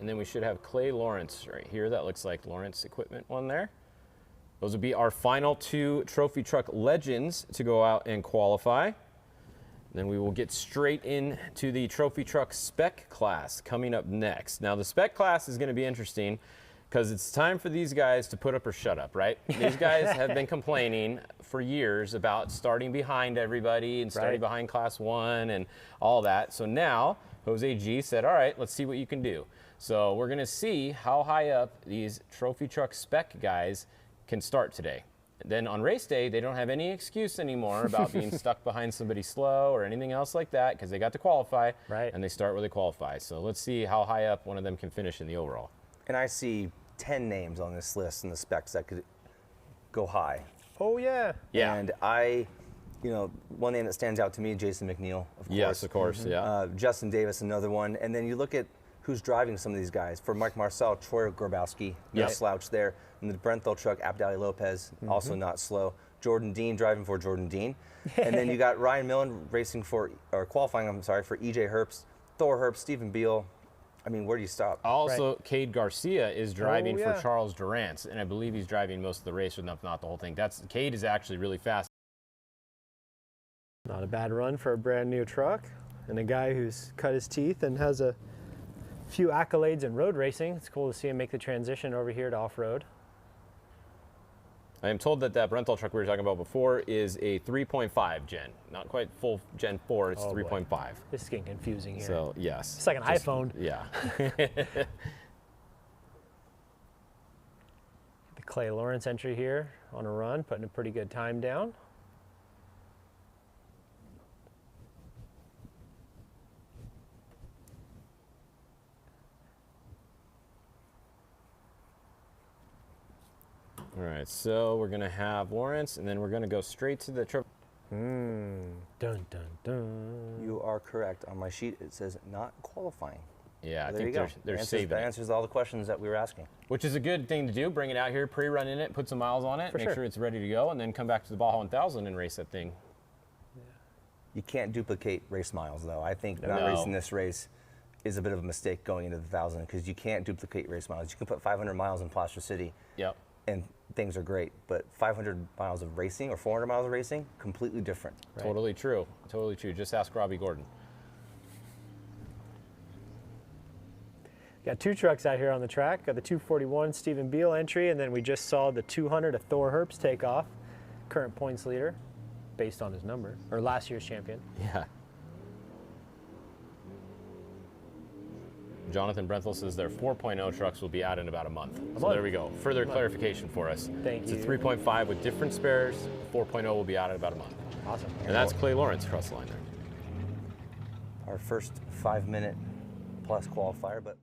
and then we should have Clay Lawrence right here. That looks like Lawrence Equipment one there. Those would be our final 2 trophy truck legends to go out and qualify. Then we will get straight into the trophy truck spec class coming up next. Now the spec class is going to be interesting because it's time for these guys to put up or shut up, right? These guys have been complaining for years about starting behind everybody and starting behind class 1 and all that. So now Jose G said, all right, let's see what you can do. So we're going to see how high up these trophy truck spec guys can start today. Then on race day, they don't have any excuse anymore about being stuck behind somebody slow or anything else like that because they got to qualify, and they start where they qualify. So let's see how high up one of them can finish in the overall. And I see 10 names on this list in the specs that could go high. Oh, yeah. Yeah. And one name that stands out to me, Jason McNeil, of course. Yes, of course, yeah. Justin Davis, another one. And then you look at who's driving some of these guys. For Mike Marcel, Troy Grabowski, no slouch there. And the Brenthal truck, Abdali Lopez, also not slow. Jordan Dean driving for Jordan Dean. And then you got Ryan Millen racing qualifying for EJ Herbst, Thor Herbst, Stephen Beal. I mean, where do you stop? Also, Cade Garcia is driving for Charles Durant, and I believe he's driving most of the race, not the whole thing. Cade is actually really fast. Not a bad run for a brand new truck, and a guy who's cut his teeth and has a few accolades in road racing. It's cool to see him make the transition over here to off-road. I am told that Brenthal truck we were talking about before is a 3.5 gen. Not quite full Gen 4, it's 3.5. This is getting confusing here. So, yes. It's like an iPhone. Yeah. The Clay Lawrence entry here on a run, putting a pretty good time down. All right, so we're going to have Lawrence, and then we're going to go straight to the trip. Dun, dun, dun. You are correct. On my sheet, it says not qualifying. Yeah, I there think you go. they're saving That answers all the questions that we were asking. Which is a good thing to do. Bring it out here, pre-run in it, put some miles on it, make sure it's ready to go, and then come back to the Baja 1000 and race that thing. Yeah. You can't duplicate race miles, though. I think not racing this race is a bit of a mistake going into the 1000 because you can't duplicate race miles. You can put 500 miles in Placer City. Yep. And things are great, but 500 miles of racing or 400 miles of racing, completely different. Right. Totally true. Totally true. Just ask Robbie Gordon. Got 2 trucks out here on the track. Got the 241 Stephen Beal entry, and then we just saw the 200 of Thor Herbst take off. Current points leader, based on his number, or last year's champion. Yeah. Jonathan Brenthal says their 4.0 trucks will be out in about a month. So there we go. Further clarification for us. Thank you. It's a 3.5 with different spares. 4.0 will be out in about a month. Awesome. And that's Clay Lawrence across the line there. Our first 5-minute plus qualifier, but